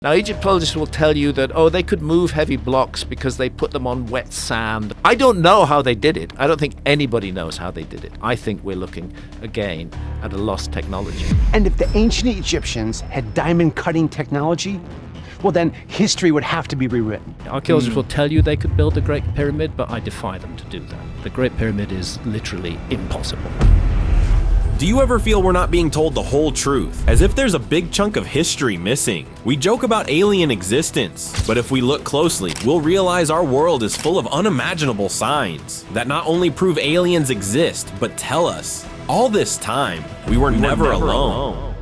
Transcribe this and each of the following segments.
Now, Egyptologists will tell you that, oh, they could move heavy blocks because they put them on wet sand. I don't know how they did it. I don't think anybody knows how they did it. I think we're looking, again, at a lost technology. And if the ancient Egyptians had diamond cutting technology, well, then history would have to be rewritten. Archaeologists will tell you they could build the Great Pyramid, but I defy them to do that. The Great Pyramid is literally impossible. Do you ever feel we're not being told the whole truth, as if there's a big chunk of history missing? We joke about alien existence, but if we look closely, we'll realize our world is full of unimaginable signs that not only prove aliens exist, but tell us, all this time, we were never alone.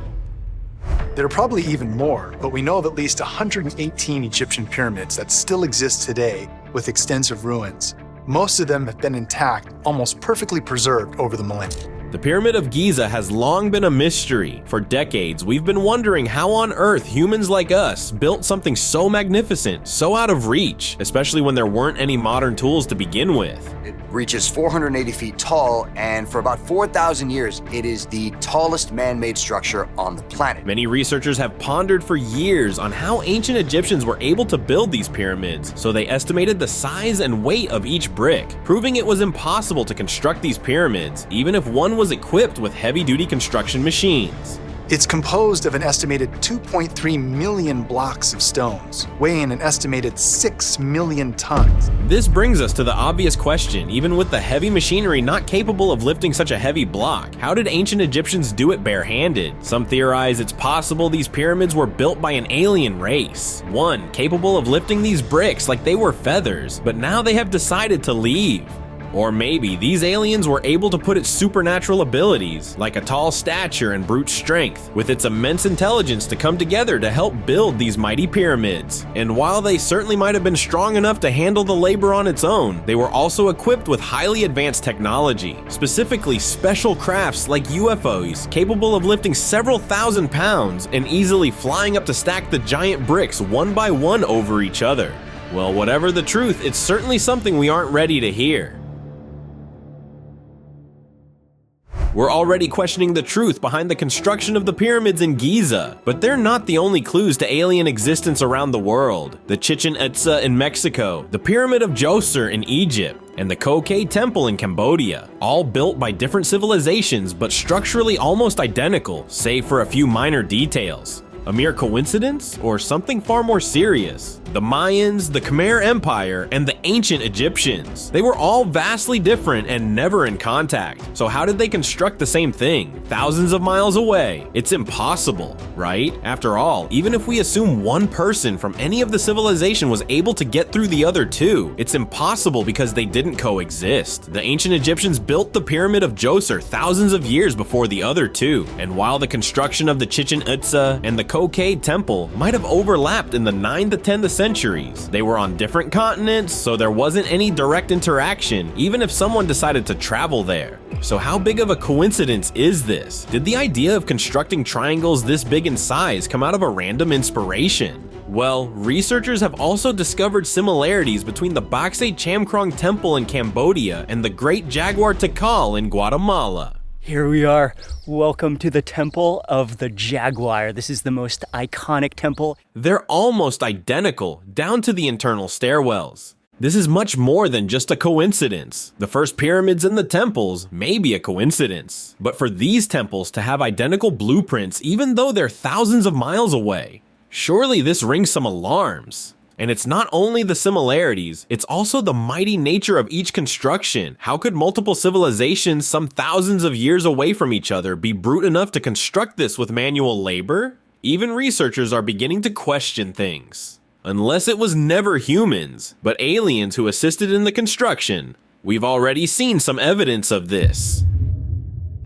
There are probably even more, but we know of at least 118 Egyptian pyramids that still exist today with extensive ruins. Most of them have been intact, almost perfectly preserved over the millennia. The Pyramid of Giza has long been a mystery. For decades, we've been wondering how on earth humans like us built something so magnificent, so out of reach, especially when there weren't any modern tools to begin with. It reaches 480 feet tall, and for about 4,000 years, it is the tallest man-made structure on the planet. Many researchers have pondered for years on how ancient Egyptians were able to build these pyramids, so they estimated the size and weight of each brick, proving it was impossible to construct these pyramids, even if one was equipped with heavy-duty construction machines. It's composed of an estimated 2.3 million blocks of stones, weighing an estimated 6 million tons. This brings us to the obvious question, even with the heavy machinery not capable of lifting such a heavy block, how did ancient Egyptians do it barehanded? Some theorize it's possible these pyramids were built by an alien race, one capable of lifting these bricks like they were feathers, but now they have decided to leave. Or maybe these aliens were able to put its supernatural abilities, like a tall stature and brute strength, with its immense intelligence to come together to help build these mighty pyramids. And while they certainly might have been strong enough to handle the labor on its own, they were also equipped with highly advanced technology, specifically special crafts like UFOs, capable of lifting several thousand pounds and easily flying up to stack the giant bricks one by one over each other. Well, whatever the truth, it's certainly something we aren't ready to hear. We're already questioning the truth behind the construction of the pyramids in Giza, but they're not the only clues to alien existence around the world. The Chichen Itza in Mexico, the Pyramid of Djoser in Egypt, and the Göbekli Temple in Cambodia, all built by different civilizations but structurally almost identical, save for a few minor details. A mere coincidence, or something far more serious? The Mayans, the Khmer Empire, and the ancient Egyptians. They were all vastly different and never in contact. So how did they construct the same thing, thousands of miles away? It's impossible, right? After all, even if we assume one person from any of the civilization was able to get through the other two, it's impossible because they didn't coexist. The ancient Egyptians built the Pyramid of Djoser thousands of years before the other two, and while the construction of the Chichen Itza and the Göbekli Temple might have overlapped in the 9th to 10th centuries, they were on different continents, so there wasn't any direct interaction, even if someone decided to travel there. So how big of a coincidence is this? Did the idea of constructing triangles this big in size come out of a random inspiration? Well, researchers have also discovered similarities between the Bakse Chamkrong Temple in Cambodia and the Great Jaguar Tikal in Guatemala. Here we are. Welcome to the Temple of the Jaguar. This is the most iconic temple. They're almost identical, down to the internal stairwells. This is much more than just a coincidence. The first pyramids and the temples may be a coincidence, but for these temples to have identical blueprints even though they're thousands of miles away, surely this rings some alarms. And it's not only the similarities, it's also the mighty nature of each construction. How could multiple civilizations some thousands of years away from each other be brute enough to construct this with manual labor? Even researchers are beginning to question things. Unless it was never humans, but aliens who assisted in the construction. We've already seen some evidence of this.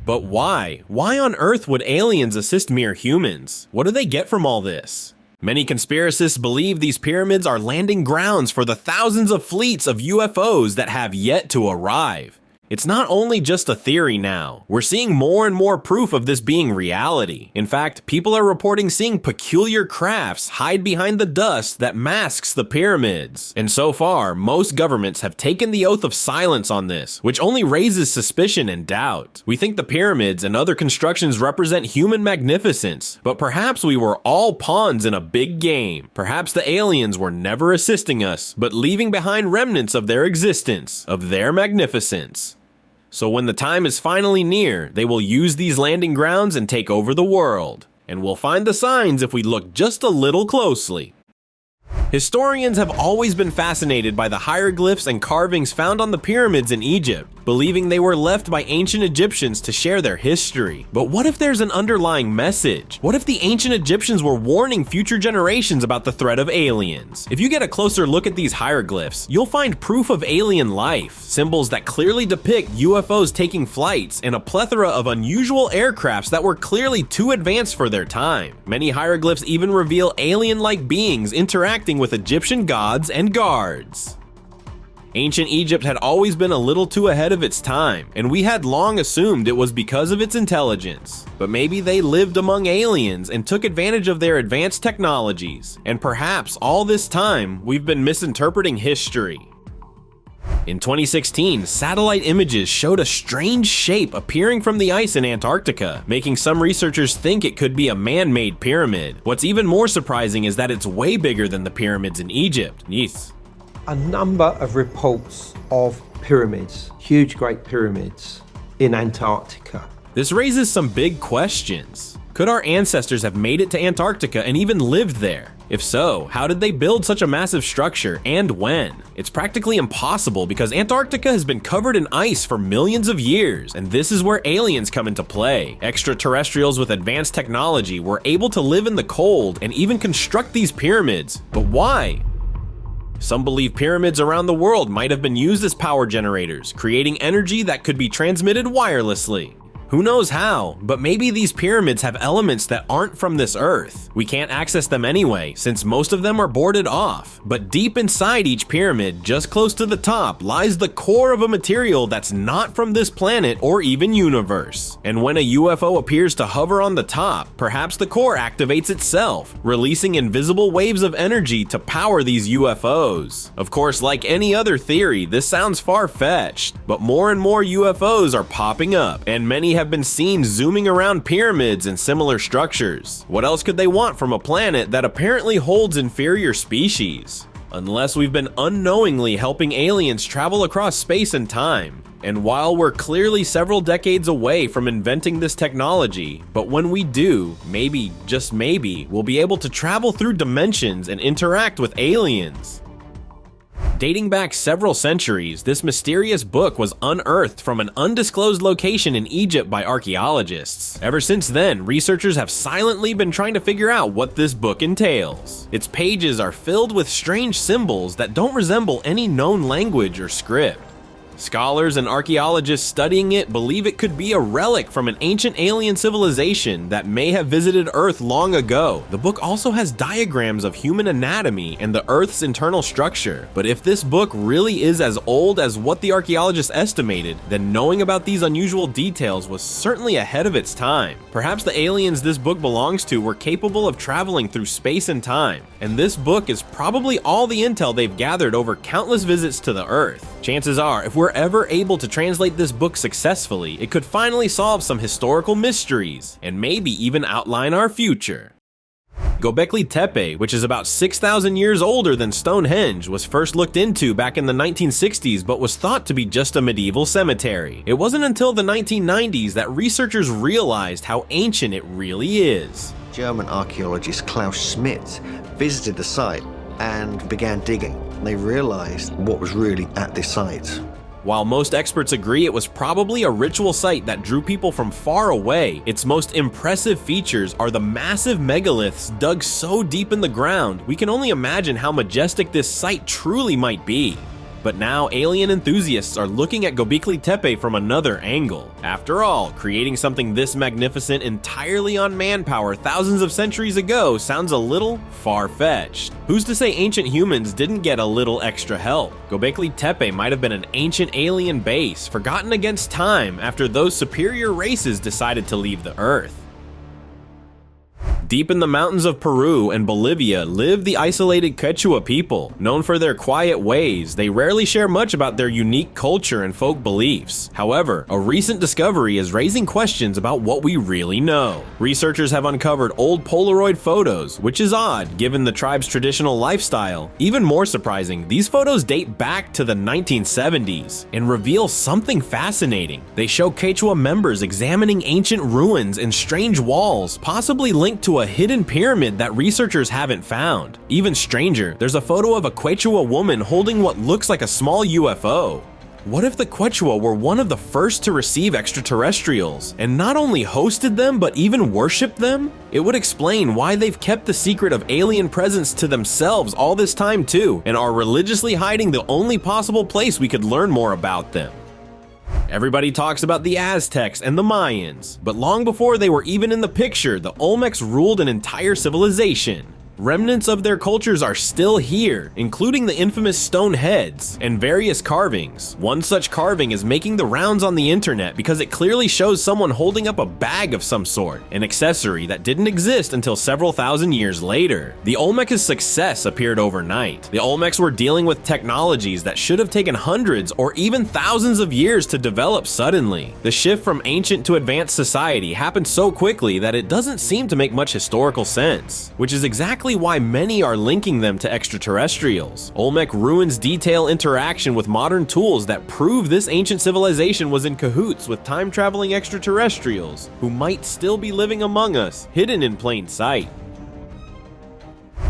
But why? Why on earth would aliens assist mere humans? What do they get from all this? Many conspiracists believe these pyramids are landing grounds for the thousands of fleets of UFOs that have yet to arrive. It's not only just a theory now. We're seeing more and more proof of this being reality. In fact, people are reporting seeing peculiar crafts hide behind the dust that masks the pyramids. And so far, most governments have taken the oath of silence on this, which only raises suspicion and doubt. We think the pyramids and other constructions represent human magnificence, but perhaps we were all pawns in a big game. Perhaps the aliens were never assisting us, but leaving behind remnants of their existence, of their magnificence. So when the time is finally near, they will use these landing grounds and take over the world. And we'll find the signs if we look just a little closely. Historians have always been fascinated by the hieroglyphs and carvings found on the pyramids in Egypt, believing they were left by ancient Egyptians to share their history. But what if there's an underlying message? What if the ancient Egyptians were warning future generations about the threat of aliens? If you get a closer look at these hieroglyphs, you'll find proof of alien life, symbols that clearly depict UFOs taking flights, and a plethora of unusual aircrafts that were clearly too advanced for their time. Many hieroglyphs even reveal alien-like beings interacting with Egyptian gods and guards. Ancient Egypt had always been a little too ahead of its time, and we had long assumed it was because of its intelligence. But maybe they lived among aliens and took advantage of their advanced technologies, and perhaps all this time we've been misinterpreting history. In 2016, satellite images showed a strange shape appearing from the ice in Antarctica, making some researchers think it could be a man-made pyramid. What's even more surprising is that it's way bigger than the pyramids in Egypt. Yes. A number of reports of pyramids, huge great pyramids in Antarctica. This raises some big questions. Could our ancestors have made it to Antarctica and even lived there? If so, how did they build such a massive structure and when? It's practically impossible because Antarctica has been covered in ice for millions of years, and this is where aliens come into play. Extraterrestrials with advanced technology were able to live in the cold and even construct these pyramids. But why? Some believe pyramids around the world might have been used as power generators, creating energy that could be transmitted wirelessly. Who knows how, but maybe these pyramids have elements that aren't from this earth. We can't access them anyway, since most of them are boarded off. But deep inside each pyramid, just close to the top, lies the core of a material that's not from this planet or even universe. And when a UFO appears to hover on the top, perhaps the core activates itself, releasing invisible waves of energy to power these UFOs. Of course, like any other theory, this sounds far-fetched, but more and more UFOs are popping up, and many have been seen zooming around pyramids and similar structures. What else could they want from a planet that apparently holds inferior species? Unless we've been unknowingly helping aliens travel across space and time. And while we're clearly several decades away from inventing this technology, but when we do, maybe, just maybe, we'll be able to travel through dimensions and interact with aliens. Dating back several centuries, this mysterious book was unearthed from an undisclosed location in Egypt by archaeologists. Ever since then, researchers have silently been trying to figure out what this book entails. Its pages are filled with strange symbols that don't resemble any known language or script. Scholars and archaeologists studying it believe it could be a relic from an ancient alien civilization that may have visited Earth long ago. The book also has diagrams of human anatomy and the Earth's internal structure. But if this book really is as old as what the archaeologists estimated, then knowing about these unusual details was certainly ahead of its time. Perhaps the aliens this book belongs to were capable of traveling through space and time, and this book is probably all the intel they've gathered over countless visits to the Earth. Chances are, if we're ever able to translate this book successfully, it could finally solve some historical mysteries, and maybe even outline our future. Göbekli Tepe, which is about 6,000 years older than Stonehenge, was first looked into back in the 1960s but was thought to be just a medieval cemetery. It wasn't until the 1990s that researchers realized how ancient it really is. German archaeologist Klaus Schmidt visited the site and began digging. They realized what was really at this site. While most experts agree it was probably a ritual site that drew people from far away, its most impressive features are the massive megaliths dug so deep in the ground, we can only imagine how majestic this site truly might be. But now alien enthusiasts are looking at Göbekli Tepe from another angle. After all, creating something this magnificent entirely on manpower thousands of centuries ago sounds a little far-fetched. Who's to say ancient humans didn't get a little extra help? Göbekli Tepe might have been an ancient alien base, forgotten against time after those superior races decided to leave the Earth. Deep in the mountains of Peru and Bolivia live the isolated Quichua people. Known for their quiet ways, they rarely share much about their unique culture and folk beliefs. However, a recent discovery is raising questions about what we really know. Researchers have uncovered old Polaroid photos, which is odd given the tribe's traditional lifestyle. Even more surprising, these photos date back to the 1970s and reveal something fascinating. They show Quichua members examining ancient ruins and strange walls, possibly linked to a hidden pyramid that researchers haven't found. Even stranger, there's a photo of a Quichua woman holding what looks like a small UFO. What if the Quichua were one of the first to receive extraterrestrials, and not only hosted them but even worshipped them? It would explain why they've kept the secret of alien presence to themselves all this time too, and are religiously hiding the only possible place we could learn more about them. Everybody talks about the Aztecs and the Mayans, but long before they were even in the picture, the Olmecs ruled an entire civilization. Remnants of their cultures are still here, including the infamous stone heads and various carvings. One such carving is making the rounds on the internet because it clearly shows someone holding up a bag of some sort, an accessory that didn't exist until several thousand years later. The Olmec's success appeared overnight. The Olmecs were dealing with technologies that should have taken hundreds or even thousands of years to develop suddenly. The shift from ancient to advanced society happened so quickly that it doesn't seem to make much historical sense, which is exactly why many are linking them to extraterrestrials. Olmec ruins detail interaction with modern tools that prove this ancient civilization was in cahoots with time-traveling extraterrestrials who might still be living among us, hidden in plain sight.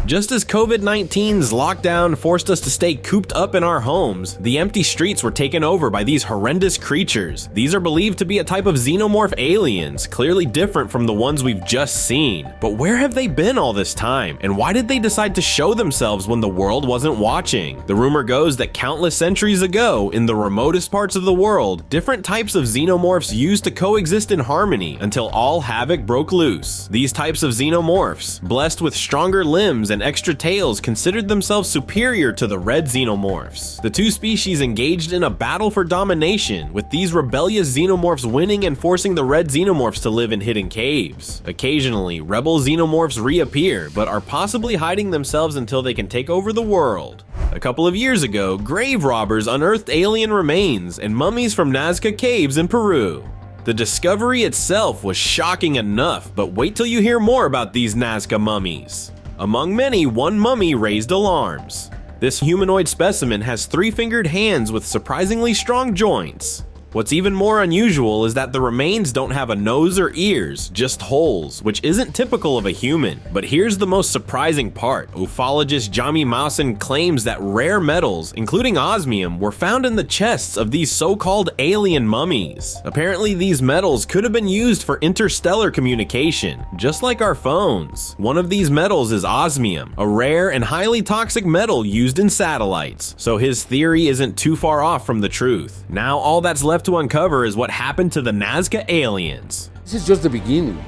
Just as COVID-19's lockdown forced us to stay cooped up in our homes, the empty streets were taken over by these horrendous creatures. These are believed to be a type of xenomorph aliens, clearly different from the ones we've just seen. But where have they been all this time? And why did they decide to show themselves when the world wasn't watching? The rumor goes that countless centuries ago, in the remotest parts of the world, different types of xenomorphs used to coexist in harmony until all havoc broke loose. These types of xenomorphs, blessed with stronger limbs and extra tails, considered themselves superior to the red xenomorphs. The two species engaged in a battle for domination, with these rebellious xenomorphs winning and forcing the red xenomorphs to live in hidden caves. Occasionally, rebel xenomorphs reappear, but are possibly hiding themselves until they can take over the world. A couple of years ago, grave robbers unearthed alien remains and mummies from Nazca caves in Peru. The discovery itself was shocking enough, but wait till you hear more about these Nazca mummies. Among many, one mummy raised alarms. This humanoid specimen has three-fingered hands with surprisingly strong joints. What's even more unusual is that the remains don't have a nose or ears, just holes, which isn't typical of a human. But here's the most surprising part. Ufologist Jami Mausen claims that rare metals, including osmium, were found in the chests of these so-called alien mummies. Apparently, these metals could have been used for interstellar communication, just like our phones. One of these metals is osmium, a rare and highly toxic metal used in satellites, so his theory isn't too far off from the truth. Now all that's left to uncover is what happened to the Nazca aliens. This is just the beginning.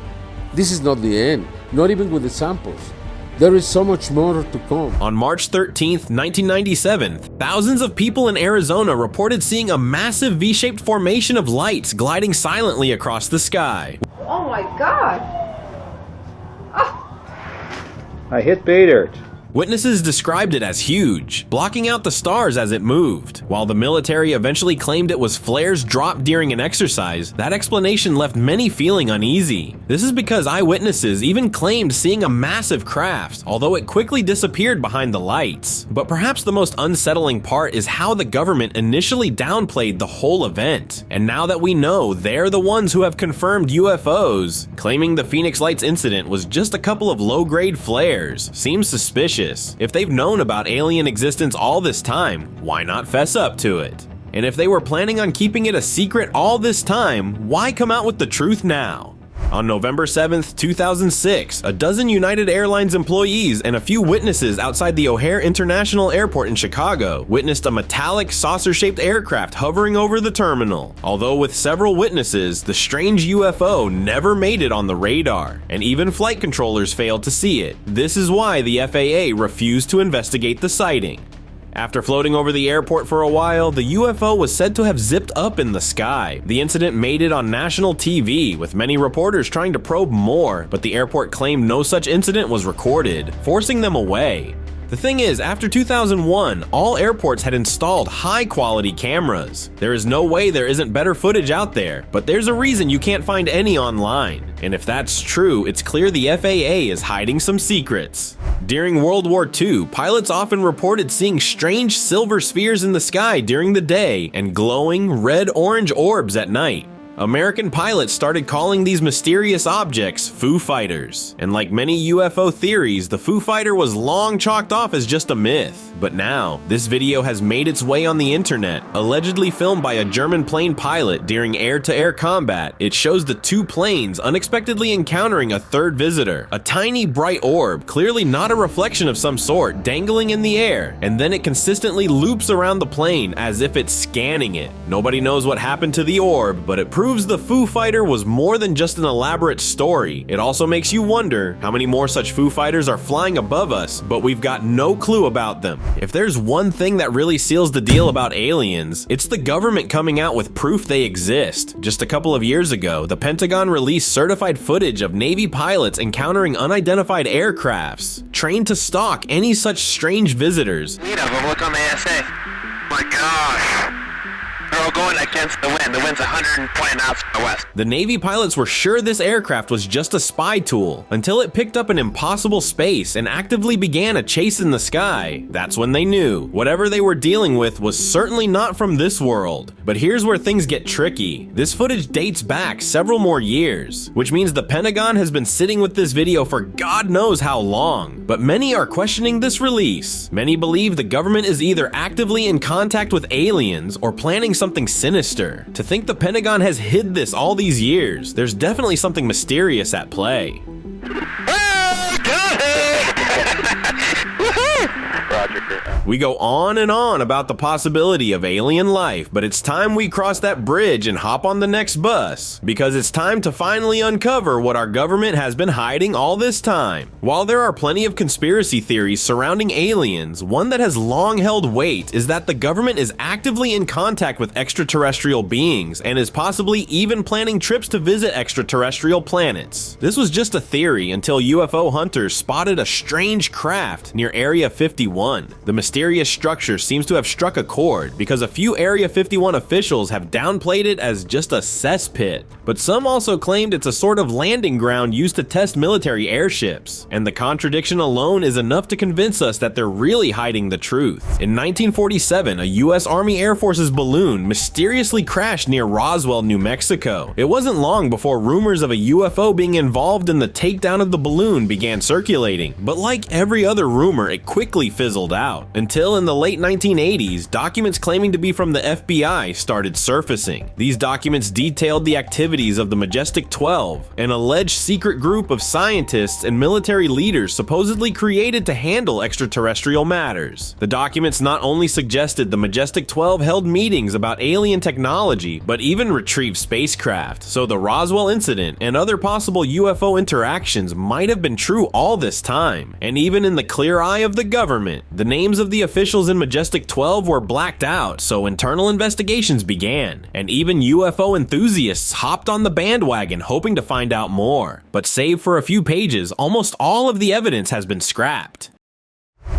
This is not the end, not even with the samples. There is so much more to come. On March 13th, 1997, thousands of people in Arizona reported seeing a massive V-shaped formation of lights gliding silently across the sky. Oh my God! I hit pay dirt. Witnesses described it as huge, blocking out the stars as it moved. While the military eventually claimed it was flares dropped during an exercise, that explanation left many feeling uneasy. This is because eyewitnesses even claimed seeing a massive craft, although it quickly disappeared behind the lights. But perhaps the most unsettling part is how the government initially downplayed the whole event. And now that we know they're the ones who have confirmed UFOs, claiming the Phoenix Lights incident was just a couple of low-grade flares seems suspicious. If they've known about alien existence all this time, why not fess up to it? And if they were planning on keeping it a secret all this time, why come out with the truth now? On November 7th, 2006, a dozen United Airlines employees and a few witnesses outside the O'Hare International Airport in Chicago witnessed a metallic saucer-shaped aircraft hovering over the terminal. Although with several witnesses, the strange UFO never made it on the radar, and even flight controllers failed to see it. This is why the FAA refused to investigate the sighting. After floating over the airport for a while, the UFO was said to have zipped up in the sky. The incident made it on national TV, with many reporters trying to probe more, but the airport claimed no such incident was recorded, forcing them away. The thing is, after 2001, all airports had installed high-quality cameras. There is no way there isn't better footage out there, but there's a reason you can't find any online. And if that's true, it's clear the FAA is hiding some secrets. During World War II, pilots often reported seeing strange silver spheres in the sky during the day and glowing red-orange orbs at night. American pilots started calling these mysterious objects Foo Fighters, and like many UFO theories, the Foo Fighter was long chalked off as just a myth. But now, this video has made its way on the internet, allegedly filmed by a German plane pilot during air-to-air combat. It shows the two planes unexpectedly encountering a third visitor, a tiny bright orb, clearly not a reflection of some sort, dangling in the air, and then it consistently loops around the plane as if it's scanning it. Nobody knows what happened to the orb, but it proves the Foo Fighter was more than just an elaborate story. It also makes you wonder how many more such Foo Fighters are flying above us, but we've got no clue about them. If there's one thing that really seals the deal about aliens, it's the government coming out with proof they exist. Just a couple of years ago, the Pentagon released certified footage of Navy pilots encountering unidentified aircrafts, trained to stalk any such strange visitors. Look on the ASA. Oh my gosh. They're all going against the wind. The wind's 120 knots from the west. The Navy pilots were sure this aircraft was just a spy tool until it picked up an impossible space and actively began a chase in the sky. That's when they knew whatever they were dealing with was certainly not from this world. But here's where things get tricky. This footage dates back several more years, which means the Pentagon has been sitting with this video for God knows how long. But many are questioning this release. Many believe the government is either actively in contact with aliens or planning something sinister. To think the Pentagon has hid this all these years, there's definitely something mysterious at play. We go on and on about the possibility of alien life, but it's time we cross that bridge and hop on the next bus, because it's time to finally uncover what our government has been hiding all this time. While there are plenty of conspiracy theories surrounding aliens, one that has long held weight is that the government is actively in contact with extraterrestrial beings and is possibly even planning trips to visit extraterrestrial planets. This was just a theory until UFO hunters spotted a strange craft near Area 51. The mysterious structure seems to have struck a chord because a few Area 51 officials have downplayed it as just a cesspit. But some also claimed it's a sort of landing ground used to test military airships. And the contradiction alone is enough to convince us that they're really hiding the truth. In 1947, a US Army Air Force's balloon mysteriously crashed near Roswell, New Mexico. It wasn't long before rumors of a UFO being involved in the takedown of the balloon began circulating. But like every other rumor, it quickly fizzled out. Until in the late 1980s, documents claiming to be from the FBI started surfacing. These documents detailed the activities of the Majestic 12, an alleged secret group of scientists and military leaders supposedly created to handle extraterrestrial matters. The documents not only suggested the Majestic 12 held meetings about alien technology, but even retrieved spacecraft, so the Roswell incident and other possible UFO interactions might have been true all this time. And even in the clear eye of the government, the names of the officials in Majestic 12 were blacked out, so internal investigations began, and even UFO enthusiasts hopped on the bandwagon hoping to find out more. But save for a few pages, almost all of the evidence has been scrapped.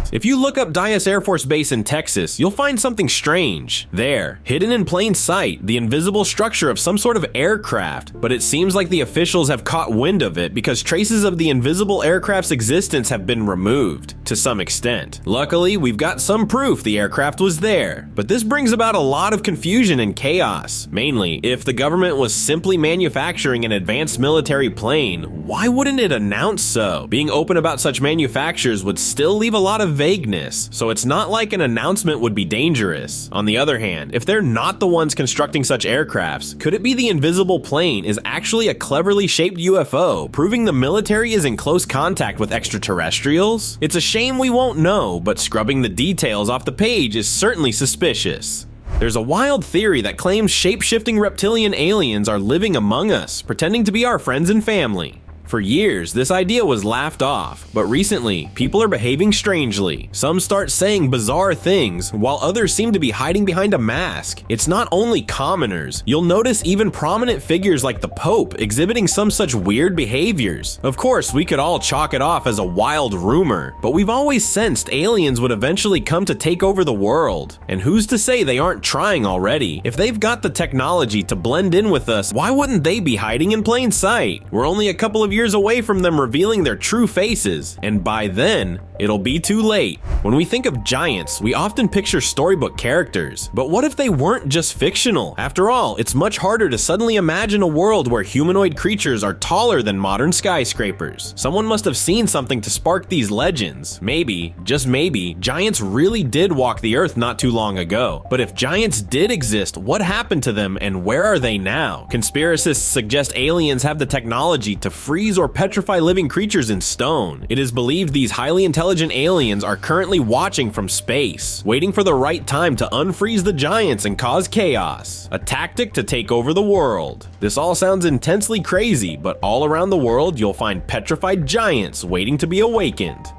If you look up Dyess Air Force Base in Texas, you'll find something strange. There, hidden in plain sight, the invisible structure of some sort of aircraft, but it seems like the officials have caught wind of it because traces of the invisible aircraft's existence have been removed, to some extent. Luckily, we've got some proof the aircraft was there, but this brings about a lot of confusion and chaos. Mainly, if the government was simply manufacturing an advanced military plane, why wouldn't it announce so? Being open about such manufactures would still leave a lot of vagueness, so it's not like an announcement would be dangerous. On the other hand, if they're not the ones constructing such aircrafts, could it be the invisible plane is actually a cleverly shaped UFO, proving the military is in close contact with extraterrestrials? It's a shame we won't know, but scrubbing the details off the page is certainly suspicious. There's a wild theory that claims shape-shifting reptilian aliens are living among us, pretending to be our friends and family. For years, this idea was laughed off, but recently, people are behaving strangely. Some start saying bizarre things, while others seem to be hiding behind a mask. It's not only commoners. You'll notice even prominent figures like the Pope exhibiting some such weird behaviors. Of course, we could all chalk it off as a wild rumor, but we've always sensed aliens would eventually come to take over the world. And who's to say they aren't trying already? If they've got the technology to blend in with us, why wouldn't they be hiding in plain sight? We're only a couple of years away from them revealing their true faces, and by then, it'll be too late. When we think of giants, we often picture storybook characters, but what if they weren't just fictional? After all, it's much harder to suddenly imagine a world where humanoid creatures are taller than modern skyscrapers. Someone must have seen something to spark these legends. Maybe, just maybe, giants really did walk the earth not too long ago. But if giants did exist, what happened to them and where are they now? Conspiracists suggest aliens have the technology to freeze or petrify living creatures in stone. It is believed these highly intelligent aliens are currently watching from space, waiting for the right time to unfreeze the giants and cause chaos. A tactic to take over the world. This all sounds intensely crazy, but all around the world you'll find petrified giants waiting to be awakened.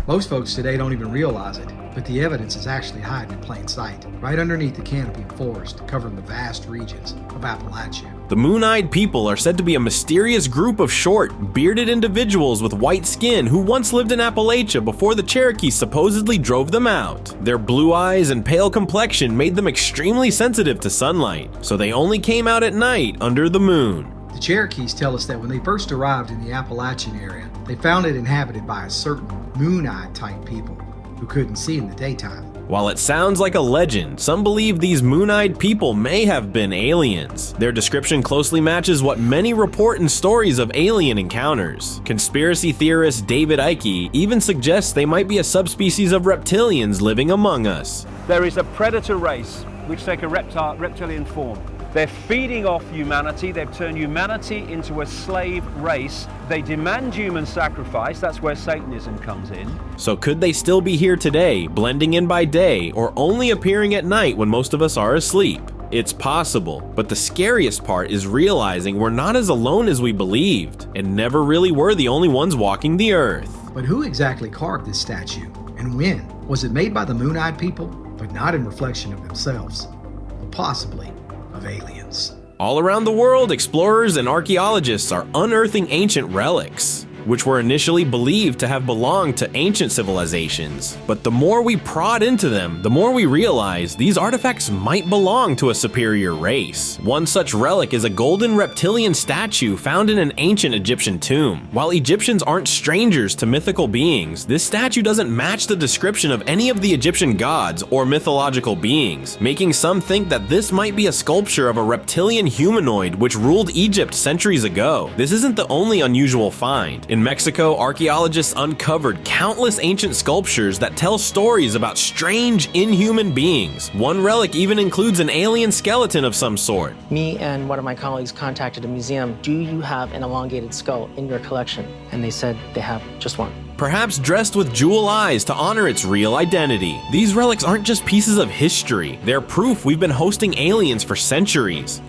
Most folks today don't even realize it, but the evidence is actually hiding in plain sight, right underneath the canopy of forest covering the vast regions of Appalachia. The Moon-Eyed People are said to be a mysterious group of short, bearded individuals with white skin who once lived in Appalachia before the Cherokees supposedly drove them out. Their blue eyes and pale complexion made them extremely sensitive to sunlight, so they only came out at night under the moon. The Cherokees tell us that when they first arrived in the Appalachian area, they found it inhabited by a certain moon-eyed type people who couldn't see in the daytime. While it sounds like a legend, some believe these moon-eyed people may have been aliens. Their description closely matches what many report in stories of alien encounters. Conspiracy theorist David Icke even suggests they might be a subspecies of reptilians living among us. There is a predator race which take a reptilian form. They're feeding off humanity. They've turned humanity into a slave race. They demand human sacrifice. That's where Satanism comes in. So could they still be here today, blending in by day, or only appearing at night when most of us are asleep? It's possible, but the scariest part is realizing we're not as alone as we believed, and never really were the only ones walking the earth. But who exactly carved this statue, and when? Was it made by the Moon-Eyed People, but not in reflection of themselves, but possibly of aliens? All around the world, explorers and archaeologists are unearthing ancient relics, which were initially believed to have belonged to ancient civilizations. But the more we prod into them, the more we realize these artifacts might belong to a superior race. One such relic is a golden reptilian statue found in an ancient Egyptian tomb. While Egyptians aren't strangers to mythical beings, this statue doesn't match the description of any of the Egyptian gods or mythological beings, making some think that this might be a sculpture of a reptilian humanoid which ruled Egypt centuries ago. This isn't the only unusual find. In Mexico, archaeologists uncovered countless ancient sculptures that tell stories about strange, inhuman beings. One relic even includes an alien skeleton of some sort. Me and one of my colleagues contacted a museum. Do you have an elongated skull in your collection? And they said they have just one. Perhaps dressed with jewel eyes to honor its real identity. These relics aren't just pieces of history. They're proof we've been hosting aliens for centuries.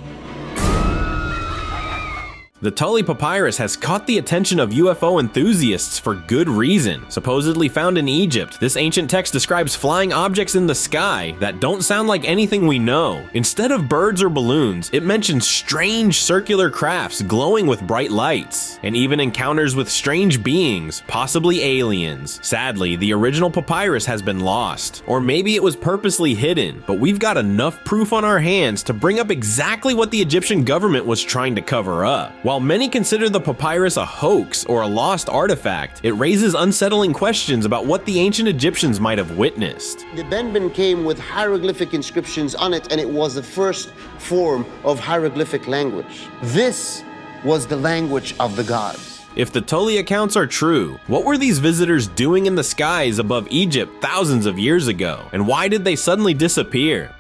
The Tully Papyrus has caught the attention of UFO enthusiasts for good reason. Supposedly found in Egypt, this ancient text describes flying objects in the sky that don't sound like anything we know. Instead of birds or balloons, it mentions strange circular crafts glowing with bright lights, and even encounters with strange beings, possibly aliens. Sadly, the original papyrus has been lost, or maybe it was purposely hidden, but we've got enough proof on our hands to bring up exactly what the Egyptian government was trying to cover up. While many consider the papyrus a hoax or a lost artifact, it raises unsettling questions about what the ancient Egyptians might have witnessed. The Benben came with hieroglyphic inscriptions on it, and it was the first form of hieroglyphic language. This was the language of the gods. If the Tully accounts are true, what were these visitors doing in the skies above Egypt thousands of years ago? And why did they suddenly disappear?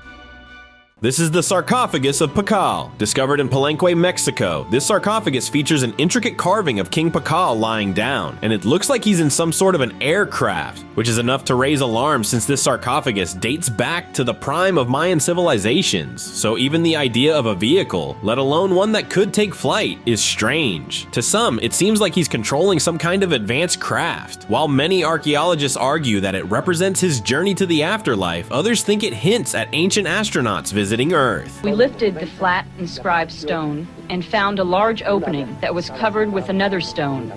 This is the sarcophagus of Pakal. Discovered in Palenque, Mexico, this sarcophagus features an intricate carving of King Pakal lying down, and it looks like he's in some sort of an aircraft, which is enough to raise alarm since this sarcophagus dates back to the prime of Mayan civilizations, so even the idea of a vehicle, let alone one that could take flight, is strange. To some, it seems like he's controlling some kind of advanced craft. While many archaeologists argue that it represents his journey to the afterlife, others think it hints at ancient astronauts visiting Earth. We lifted the flat inscribed stone and found a large opening that was covered with another stone.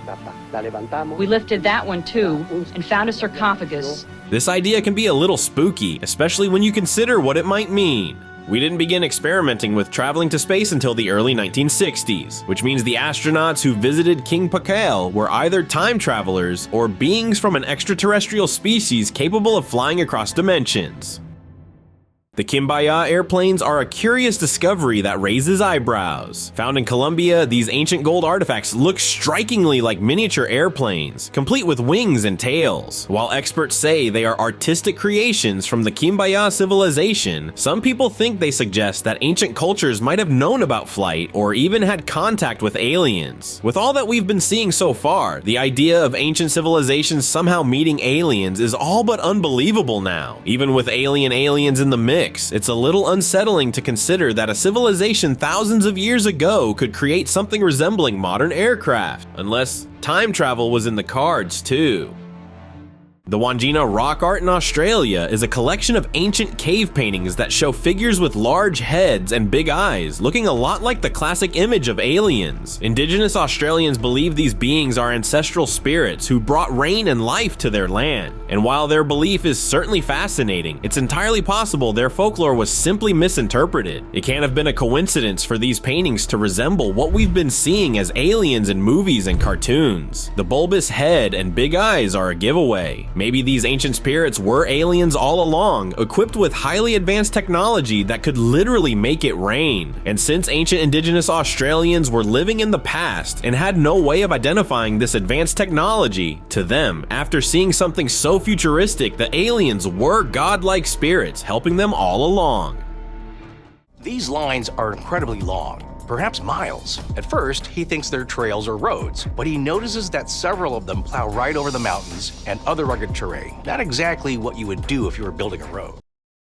We lifted that one too and found a sarcophagus. This idea can be a little spooky, especially when you consider what it might mean. We didn't begin experimenting with traveling to space until the early 1960s, which means the astronauts who visited King Pakal were either time travelers or beings from an extraterrestrial species capable of flying across dimensions. The Kimbaya airplanes are a curious discovery that raises eyebrows. Found in Colombia, these ancient gold artifacts look strikingly like miniature airplanes, complete with wings and tails. While experts say they are artistic creations from the Kimbaya civilization, some people think they suggest that ancient cultures might have known about flight or even had contact with aliens. With all that we've been seeing so far, the idea of ancient civilizations somehow meeting aliens is all but unbelievable now. Even with aliens in the mix, it's a little unsettling to consider that a civilization thousands of years ago could create something resembling modern aircraft, unless time travel was in the cards too. The Wandjina rock art in Australia is a collection of ancient cave paintings that show figures with large heads and big eyes, looking a lot like the classic image of aliens. Indigenous Australians believe these beings are ancestral spirits who brought rain and life to their land. And while their belief is certainly fascinating, it's entirely possible their folklore was simply misinterpreted. It can't have been a coincidence for these paintings to resemble what we've been seeing as aliens in movies and cartoons. The bulbous head and big eyes are a giveaway. Maybe these ancient spirits were aliens all along, equipped with highly advanced technology that could literally make it rain. And since ancient indigenous Australians were living in the past and had no way of identifying this advanced technology, to them, after seeing something so futuristic, the aliens were godlike spirits helping them all along. These lines are incredibly long, perhaps miles. At first, he thinks they're trails or roads, but he notices that several of them plow right over the mountains and other rugged terrain. Not exactly what you would do if you were building a road.